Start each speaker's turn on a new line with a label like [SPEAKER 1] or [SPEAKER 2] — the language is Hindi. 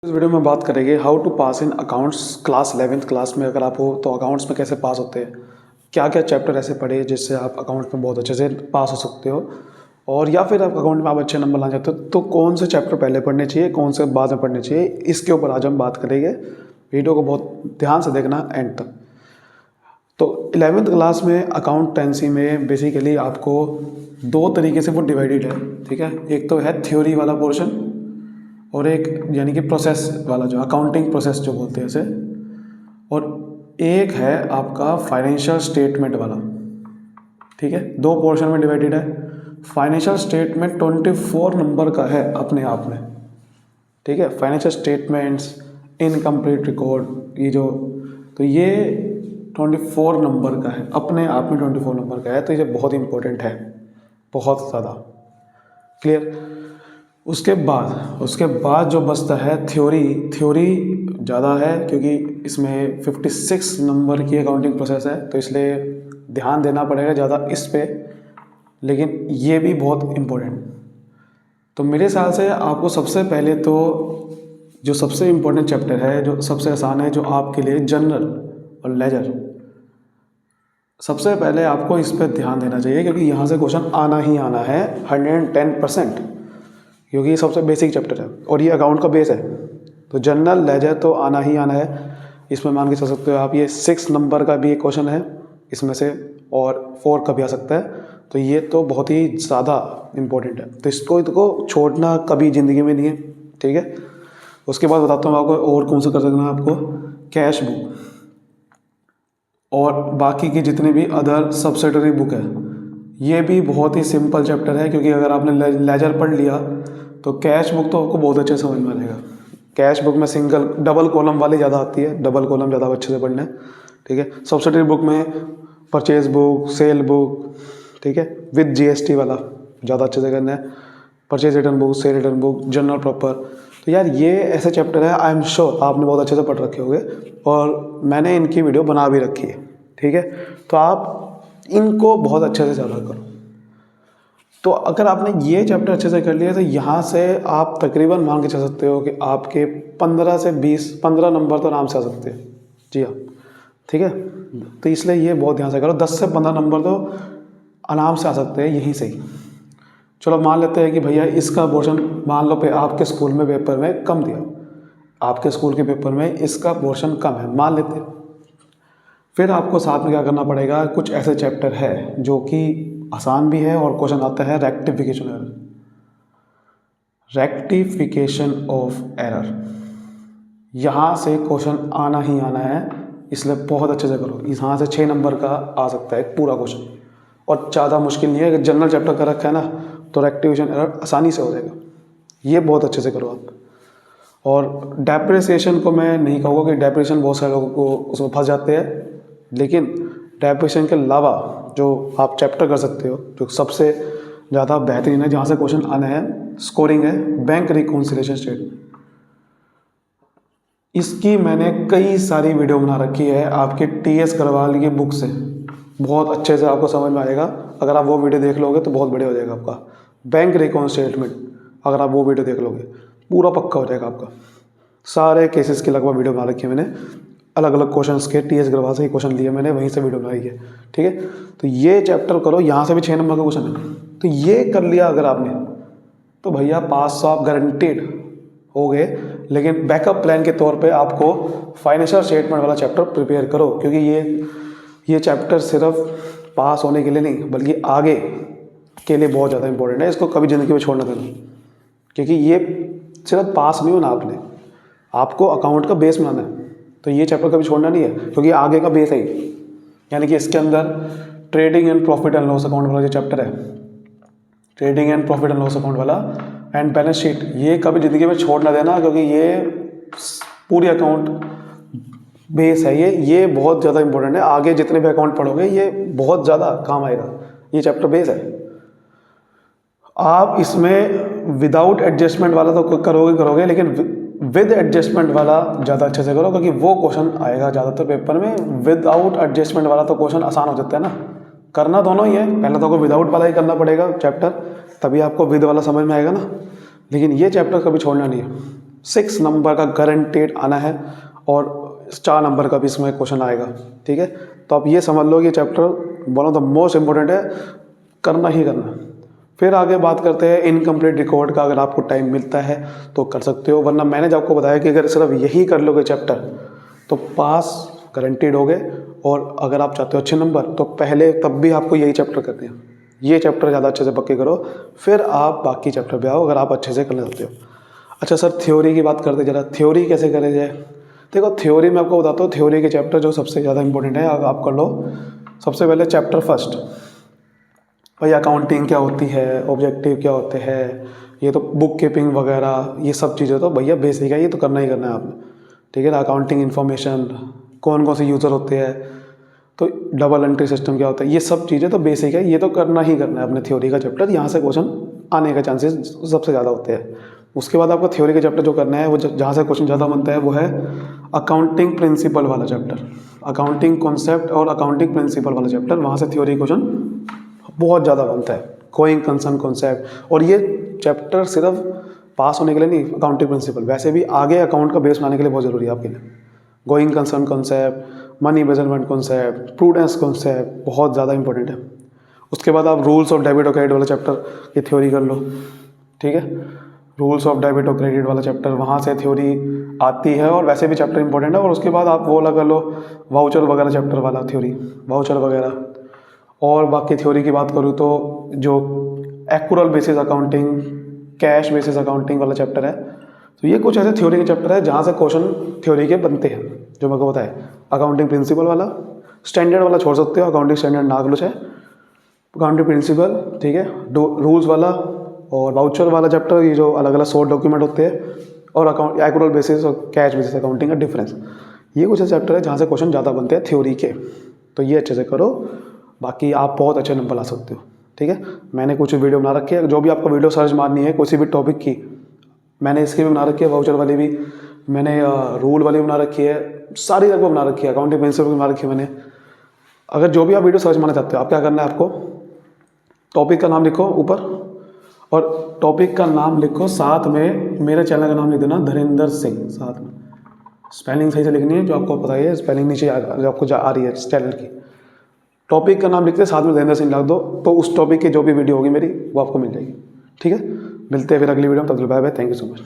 [SPEAKER 1] इस वीडियो में बात करेंगे how to pass in accounts class 11th class में अगर आप हो तो अकाउंट्स में कैसे पास होते हैं, क्या क्या चैप्टर ऐसे पढ़े जिससे आप अकाउंट्स में बहुत अच्छे से पास हो सकते हो, और या फिर आप अकाउंट में आप अच्छे नंबर ला चाहते हो तो कौन से चैप्टर पहले पढ़ने चाहिए, कौन से बाद में पढ़ने चाहिए, इसके ऊपर आज हम बात करेंगे। वीडियो को बहुत ध्यान से देखना एंड तक। तो 11th क्लास में अकाउंटेंसी में बेसिकली आपको दो तरीके से वो डिवाइडेड है, ठीक है। एक तो है थ्योरी वाला पोर्शन और एक यानी कि प्रोसेस वाला, जो अकाउंटिंग प्रोसेस जो बोलते हैं इसे, और एक है आपका फाइनेंशियल स्टेटमेंट वाला, ठीक है। दो पोर्शन में डिवाइडेड है। फाइनेंशियल स्टेटमेंट 24 नंबर का है अपने आप में, ठीक है। फाइनेंशियल स्टेटमेंट्स, इनकम्प्लीट रिकॉर्ड, ये जो, तो ये 24 नंबर का है अपने आप में, 24 नंबर का है, तो ये बहुत इंपॉर्टेंट है, बहुत ज़्यादा। क्लियर। उसके बाद जो बचता है थ्योरी ज़्यादा है क्योंकि इसमें 56 नंबर की अकाउंटिंग प्रोसेस है, तो इसलिए ध्यान देना पड़ेगा ज़्यादा इस पे, लेकिन ये भी बहुत इम्पोर्टेंट। तो मेरे ख्याल से आपको सबसे पहले तो जो सबसे इम्पोर्टेंट चैप्टर है, जो सबसे आसान है, जो आपके लिए जनरल और लेजर, सबसे पहले आपको इस पर ध्यान देना चाहिए क्योंकि यहाँ से क्वेश्चन आना ही आना है 110%, क्योंकि ये सबसे बेसिक चैप्टर है और ये अकाउंट का बेस है। तो जनरल लेजर तो आना ही आना है। इसमें मान के चल सकते हो आप, ये 6 नंबर का भी एक क्वेश्चन है इसमें से, और 4 का भी आ सकता है। तो ये तो बहुत ही ज़्यादा इम्पोर्टेंट है, तो इसको छोड़ना कभी ज़िंदगी में नहीं है, ठीक है। उसके बाद बताता हूँ आपको और कौन सा कर सकना है। आपको कैश बुक और बाकी की जितने भी अदर सब्सिडरी बुक है, ये भी बहुत ही सिंपल चैप्टर है, क्योंकि अगर आपने लेजर पढ़ लिया तो कैश बुक तो आपको बहुत अच्छे समझ में आएगा। कैश बुक में डबल कॉलम वाली ज़्यादा आती है, डबल कॉलम ज़्यादा अच्छे से पढ़ना है, ठीक है। सब्सिडरी बुक में परचेज बुक, सेल बुक, ठीक है, विद जीएसटी वाला ज़्यादा अच्छे से करना है। Purchase return book, cell return book, general proper. तो यार ये ऐसे चैप्टर है, आई एम श्योर आपने बहुत अच्छे से पढ़ रखे होंगे और मैंने इनकी वीडियो बना भी रखी है, ठीक है। तो आप इनको बहुत अच्छे से ज़्यादा करो। तो अगर आपने ये चैप्टर अच्छे से कर लिया तो यहाँ से आप तकरीबन मान के चल सकते हो कि आपके 15 से 15 नंबर तो आराम से आ सकते हैं। जी हाँ, ठीक है। तो इसलिए ये बहुत ध्यान से करो, 10 से 15 नंबर तो आराम से आ सकते हैं यहीं से ही। चलो मान लेते हैं कि भैया इसका पोर्शन मान लो पे आपके स्कूल में पेपर में कम दिया, आपके स्कूल के पेपर में इसका पोर्शन कम है, मान लेते हैं। फिर आपको साथ में क्या करना पड़ेगा, कुछ ऐसे चैप्टर है जो कि आसान भी है और क्वेश्चन आता है रेक्टिफिकेशन ऑफ एरर। यहाँ से क्वेश्चन आना ही आना है, इसलिए बहुत अच्छे से करो। यहाँ से 6 नंबर का आ सकता है पूरा क्वेश्चन, और ज़्यादा मुश्किल नहीं है। अगर जनरल चैप्टर का रखा है ना तो रेक्टिफिकेशन एरर आसानी से हो जाएगा। ये बहुत अच्छे से करो आप। और डेप्रिसिएशन को मैं नहीं कहूँगा कि डेप्रिसिएशन बहुत सारे लोगों को उसमें फंस जाते हैं, लेकिन डेप्रिसिएशन के अलावा जो आप चैप्टर कर सकते हो, जो सबसे ज़्यादा बेहतरीन है, जहाँ से क्वेश्चन आना है, स्कोरिंग है, बैंक रिकॉन्सिलिएशन स्टेटमेंट। इसकी मैंने कई सारी वीडियो बना रखी है आपके TS गढ़वाल की बुक से, बहुत अच्छे से आपको समझ में आएगा। अगर आप वो वीडियो देख लोगे तो बहुत बढ़िया हो जाएगा आपका बैंक रिकॉन्सिलिएशन स्टेटमेंट। अगर आप वो वीडियो देख लोगे पूरा पक्का हो जाएगा आपका। सारे केसेस की लगभग वीडियो बना रखी है मैंने, अलग अलग क्वेश्चंस के, TS गढ़वाल से ही क्वेश्चन लिए मैंने, वहीं से वीडियो बनाई है, ठीक है। तो ये चैप्टर करो, यहाँ से भी 6 नंबर का क्वेश्चन है, तो ये कर लिया अगर आपने तो भैया पास आप गारंटेड हो गए। लेकिन बैकअप प्लान के तौर पे आपको फाइनेंशियल स्टेटमेंट वाला चैप्टर प्रिपेयर करो, क्योंकि ये चैप्टर सिर्फ पास होने के लिए नहीं बल्कि आगे के लिए बहुत ज़्यादा इंपॉर्टेंट है। इसको कभी ज़िंदगी में छोड़ना देना, क्योंकि ये सिर्फ पास नहीं होना, आपको अकाउंट का बेस बनाना है। तो ये चैप्टर कभी छोड़ना नहीं है, क्योंकि आगे का बेस है। यानी कि इसके अंदर trading and profit and loss account वाला जो चैप्टर है, trading and profit and loss account वाला, एंड बैलेंस शीट, ये कभी ज़िंदगी में छोड़ ना देना, क्योंकि ये पूरी अकाउंट बेस है। ये बहुत ज़्यादा इंपॉर्टेंट है। आगे जितने भी अकाउंट पढ़ोगे ये बहुत ज़्यादा काम आएगा। ये चैप्टर बेस है। आप इसमें विदाउट एडजस्टमेंट वाला तो करोगे, लेकिन विद एडजस्टमेंट वाला ज़्यादा अच्छे से करो, क्योंकि वो क्वेश्चन आएगा ज़्यादातर पेपर में। विदाउट एडजस्टमेंट वाला तो क्वेश्चन आसान हो जाता है ना, करना दोनों ही है। पहले तो आपको विदाउट वाला ही करना पड़ेगा चैप्टर, तभी आपको विद वाला समझ में आएगा ना। लेकिन ये चैप्टर कभी छोड़ना नहीं है। 6 नंबर का गारंटेड आना है और 4 नंबर का भी इसमें क्वेश्चन आएगा। ठीक है, तो आप ये समझ लो कि chapter one of the most important है, करना ही करना। फिर आगे बात करते हैं इनकम्प्लीट रिकॉर्ड का। अगर आपको टाइम मिलता है तो कर सकते हो, वरना मैंने जो आपको बताया कि अगर सिर्फ यही कर लोगे चैप्टर तो पास गारंटीड हो गए। और अगर आप चाहते हो अच्छे नंबर तो पहले तब भी आपको यही चैप्टर करने हैं, ये चैप्टर ज़्यादा अच्छे से पक्के करो, फिर आप बाकी चैप्टर पे आओ अगर आप अच्छे से करना चाहते हो। अच्छा सर, थ्योरी की बात करते जरा, थ्योरी कैसे करे जाए। देखो थ्योरी में आपको बताता हूँ, थ्योरी के चैप्टर जो सबसे ज़्यादा इंपॉर्टेंट है आप कर लो। सबसे पहले चैप्टर फर्स्ट, भाई अकाउंटिंग क्या होती है, ऑब्जेक्टिव क्या होते हैं, ये तो बुक कीपिंग वगैरह ये सब चीज़ें तो भैया बेसिक है, ये तो करना ही करना है आपने। ठीक है ना, अकाउंटिंग इन्फॉर्मेशन, कौन कौन से यूज़र होते हैं, तो डबल एंट्री सिस्टम क्या होता है, ये सब चीज़ें तो बेसिक है, ये तो करना ही करना है अपने थ्योरी का चैप्टर। यहाँ से क्वेश्चन आने के चांसेस सबसे ज़्यादा होते हैं। उसके बाद आपको थ्योरी के चैप्टर जो करना है वो जहाँ से क्वेश्चन ज़्यादा बनता है वो है अकाउंटिंग प्रिंसिपल वाला चैप्टर, अकाउंटिंग कॉन्सेप्ट और अकाउंटिंग प्रिंसिपल वाला चैप्टर। वहाँ से थ्योरी क्वेश्चन बहुत ज़्यादा बनता है, गोइंग कंसर्न कॉन्सेप्ट। और ये चैप्टर सिर्फ पास होने के लिए नहीं, अकाउंटिंग प्रिंसिपल वैसे भी आगे अकाउंट का बेस बनाने के लिए बहुत ज़रूरी है आपके लिए। Going concern concept, money measurement concept, prudence concept बहुत ज़्यादा इंपॉर्टेंट है। उसके बाद आप रूल्स ऑफ डेबिट और क्रेडिट वाला चैप्टर की थ्योरी कर लो। ठीक है, रूल्स ऑफ डेबिट और क्रेडिट वाला चैप्टर, वहाँ से थ्योरी आती है और वैसे भी चैप्टर इंपॉर्टेंट है। और उसके बाद आप वो लगा लो वाउचर वगैरह चैप्टर वाला थ्योरी, वाउचर वगैरह। और बाकी थ्योरी की बात करूँ तो जो accrual basis accounting, cash basis accounting वाला चैप्टर है, तो ये कुछ ऐसे थ्योरी के चैप्टर है जहाँ से क्वेश्चन थ्योरी के बनते हैं, जो मेरे को बताया। अकाउंटिंग प्रिंसिपल वाला, स्टैंडर्ड वाला छोड़ सकते हो, अकाउंटिंग स्टैंडर्ड ना कुछ है, अकाउंटिंग प्रिंसिपल, ठीक है, रूल्स वाला और वाउचर वाला चैप्टर, ये जो अलग अलग शॉर्ट डॉक्यूमेंट होते हैं, और अकाउंट एक्यूरल बेसिस और कैश बेसिस अकाउंटिंग का डिफरेंस। ये कुछ ऐसे चैप्टर है जहाँ से क्वेश्चन ज़्यादा बनते हैं थ्योरी के, तो ये अच्छे से करो, बाकी आप बहुत अच्छे नंबर ला सकते हो। ठीक है, मैंने कुछ वीडियो बना रखी है, जो भी आपको वीडियो सर्च मारनी है किसी भी टॉपिक की, मैंने इसकी भी बना रखी है, वाउचर वाली भी मैंने, रूल वाली बना रखी है, सारी जगह बना रखी है, अकाउंटिंग प्रिंसिपल भी बना रखी है मैंने। अगर जो भी आप वीडियो सर्च मारना चाहते हो, आप क्या करना है, आपको टॉपिक का नाम लिखो ऊपर, और टॉपिक का नाम लिखो, साथ में मेरे चैनल का नाम लिख देना धीरेन्द्र सिंह, साथ में स्पेलिंग सही से लिखनी है, जो आपको पता है स्पेलिंग नीचे जो आपको आ रही है चैनल की। टॉपिक का नाम लिखते साथ में धीरेन्द्र सिंह लिख दो, तो उस टॉपिक की जो भी वीडियो होगी मेरी वो आपको मिल जाएगी। ठीक है, मिलते हैं फिर अगली वीडियो में, तब तक bye bye, thank you so much.